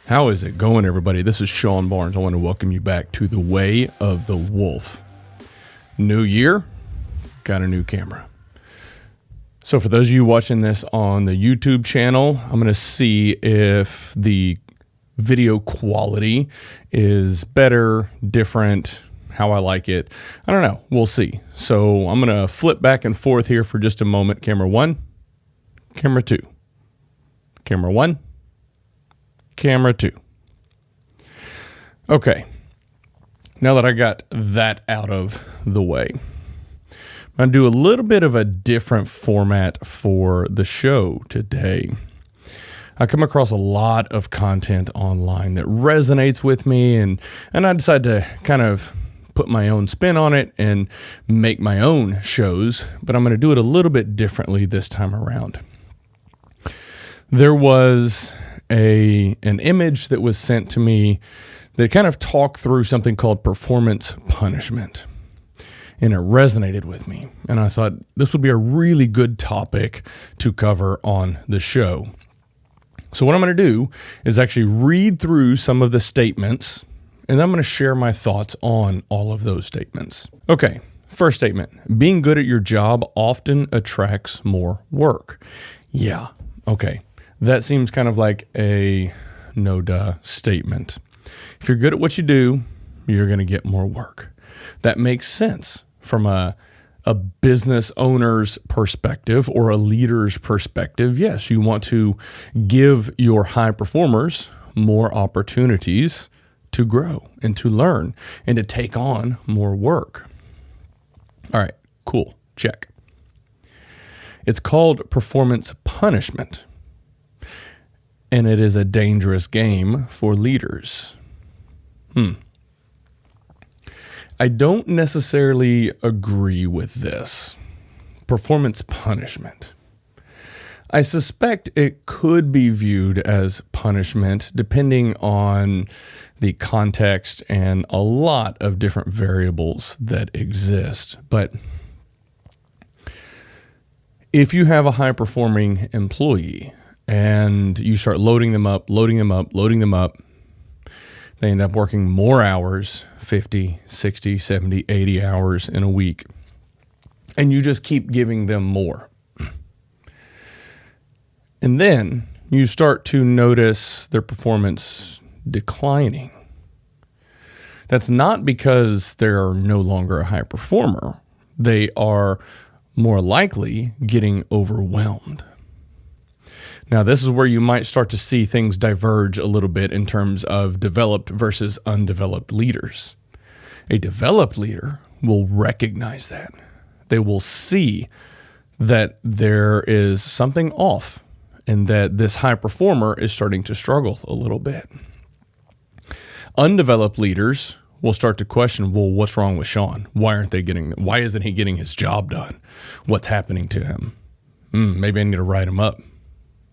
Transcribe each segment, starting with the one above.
How is it going, everybody? This is Sean Barnes. I want to welcome you back to The Way of the Wolf. New year, got a new camera. So for those of you watching this on the YouTube channel, I'm going to see if the video quality is better, different, how I like it. I don't know. We'll see. So I'm going to flip back and forth here for just a moment. Camera one, camera two, camera one, camera two. Okay. Now that I got that out of the way, I'm going to do a little bit of a different format for the show today. I come across a lot of content online that resonates with me, and I decided to kind of put my own spin on it and make my own shows, but I'm going to do it a little bit differently this time around. There was an image that was sent to me that kind of talked through something called performance punishment, and it resonated with me. And I thought this would be a really good topic to cover on the show. So what I'm going to do is actually read through some of the statements, and I'm going to share my thoughts on all of those statements. Okay, first statement: being good at your job often attracts more work. Yeah, okay. That seems kind of like a no-duh statement. If you're good at what you do, you're going to get more work. That makes sense from a business owner's perspective or a leader's perspective. Yes, you want to give your high performers more opportunities to grow and to learn and to take on more work. All right, cool, check. It's called performance punishment, and it is a dangerous game for leaders. I don't necessarily agree with this. Performance punishment. I suspect it could be viewed as punishment depending on the context and a lot of different variables that exist. But if you have a high-performing employee and you start loading them up, they end up working more hours, 50, 60, 70, 80 hours in a week. And you just keep giving them more. And then you start to notice their performance declining. That's not because they're no longer a high performer. They are more likely getting overwhelmed. Now, this is where you might start to see things diverge a little bit in terms of developed versus undeveloped leaders. A developed leader will recognize that. They will see that there is something off and that this high performer is starting to struggle a little bit. Undeveloped leaders will start to question, well, what's wrong with Sean? Why isn't he getting his job done? What's happening to him? Maybe I need to write him up.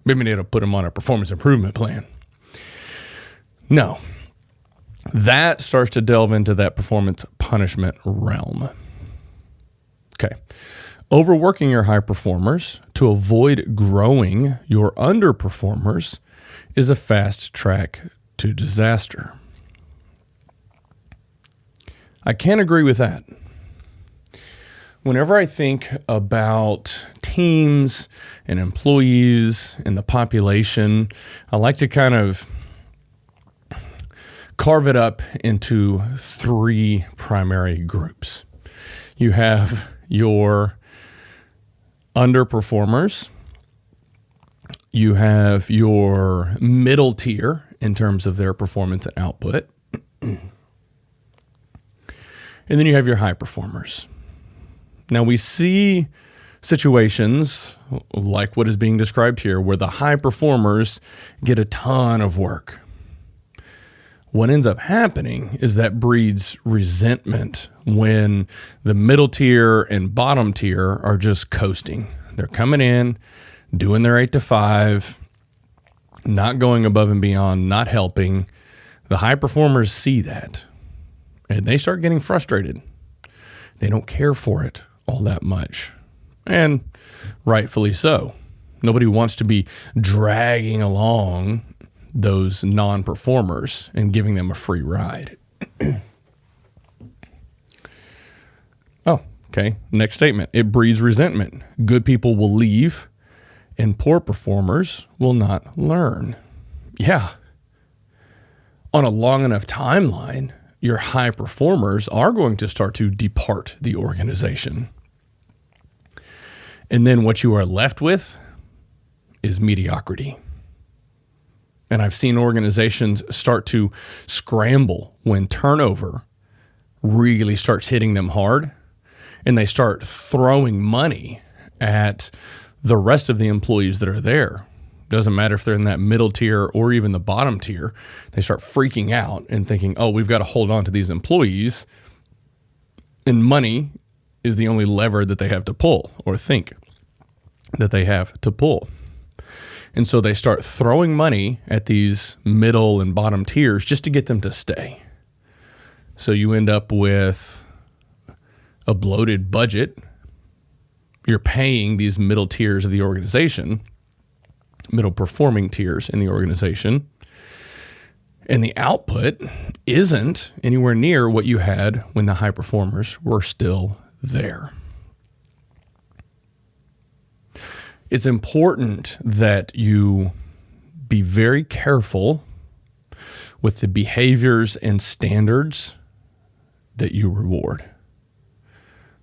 Maybe I need to put him on a performance improvement plan. No. That starts to delve into that performance punishment realm. Okay. Overworking your high performers to avoid growing your underperformers is a fast track to disaster. I can't agree with that. Whenever I think about teams and employees and the population, I like to kind of carve it up into three primary groups. You have your underperformers, you have your middle tier in terms of their performance and output, and then you have your high performers. Now we see situations like what is being described here where the high performers get a ton of work. What ends up happening is that breeds resentment when the middle tier and bottom tier are just coasting. They're coming in, doing their 8 to 5, not going above and beyond, not helping. The high performers see that and they start getting frustrated. They don't care for it all that much, and rightfully so. Nobody wants to be dragging along those non-performers and giving them a free ride. Oh, okay. Next statement. It breeds resentment. Good people will leave and poor performers will not learn. Yeah. On a long enough timeline, your high performers are going to start to depart the organization. And then what you are left with is mediocrity. And I've seen organizations start to scramble when turnover really starts hitting them hard, and they start throwing money at the rest of the employees that are there. Doesn't matter if they're in that middle tier or even the bottom tier. They start freaking out and thinking, oh, we've got to hold on to these employees. And money is the only lever that they have to pull, or think that they have to pull. And so they start throwing money at these middle and bottom tiers just to get them to stay. So you end up with a bloated budget. You're paying these middle tiers of the organization, middle performing tiers in the organization, and the output isn't anywhere near what you had when the high performers were still there. It's important that you be very careful with the behaviors and standards that you reward.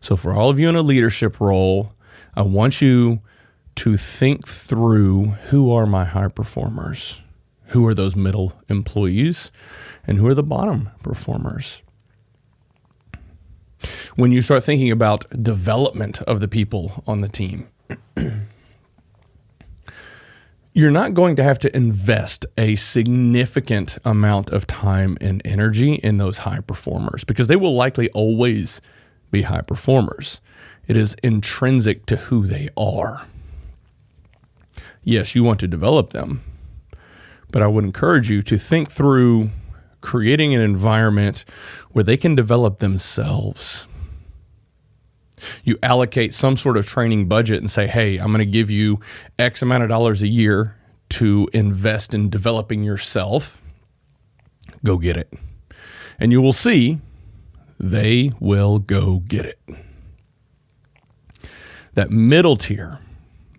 So for all of you in a leadership role, I want you to think through, who are my high performers? Who are those middle employees? And who are the bottom performers? When you start thinking about development of the people on the team, you're not going to have to invest a significant amount of time and energy in those high performers because they will likely always be high performers. It is intrinsic to who they are. Yes, you want to develop them, but I would encourage you to think through creating an environment where they can develop themselves. You allocate some sort of training budget and say, hey, I'm going to give you X amount of dollars a year to invest in developing yourself. Go get it. And you will see they will go get it. That middle tier,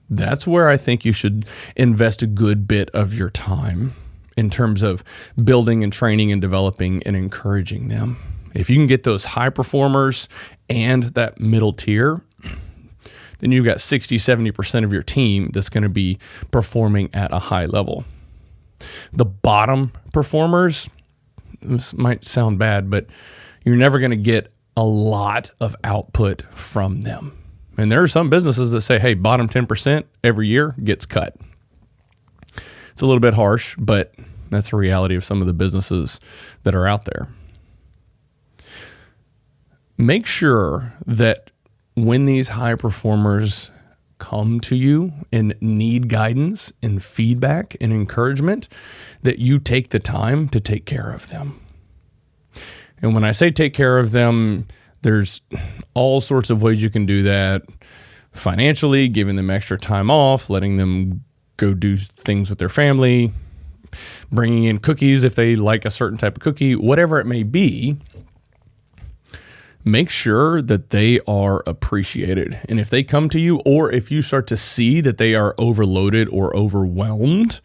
that's where I think you should invest a good bit of your time in terms of building and training and developing and encouraging them. If you can get those high performers and that middle tier, then you've got 60, 70% of your team that's going to be performing at a high level. The bottom performers, this might sound bad, but you're never going to get a lot of output from them. And there are some businesses that say, hey, bottom 10% every year gets cut. It's a little bit harsh, but that's the reality of some of the businesses that are out there. Make sure that when these high performers come to you and need guidance and feedback and encouragement, that you take the time to take care of them. And when I say take care of them, there's all sorts of ways you can do that. Financially, giving them extra time off, letting them go do things with their family, bringing in cookies if they like a certain type of cookie, whatever it may be. Make sure that they are appreciated. And if they come to you, or if you start to see that they are overloaded or overwhelmed,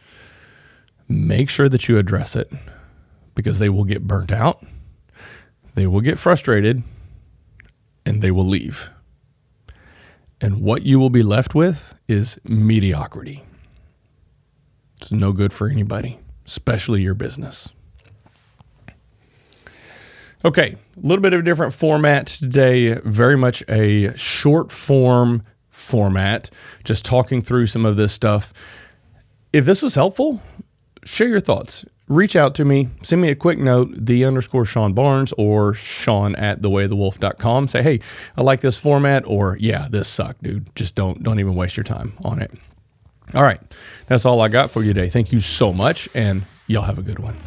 make sure that you address it, because they will get burnt out, they will get frustrated, and they will leave. And what you will be left with is mediocrity. It's no good for anybody, especially your business. Okay, a little bit of a different format today, very much a short form format, just talking through some of this stuff. If this was helpful, share your thoughts. Reach out to me, send me a quick note, _Sean Barnes or Sean@thewayofthewolf.com. Say, hey, I like this format, or yeah, this sucked, dude. Just don't even waste your time on it. All right, that's all I got for you today. Thank you so much, and y'all have a good one.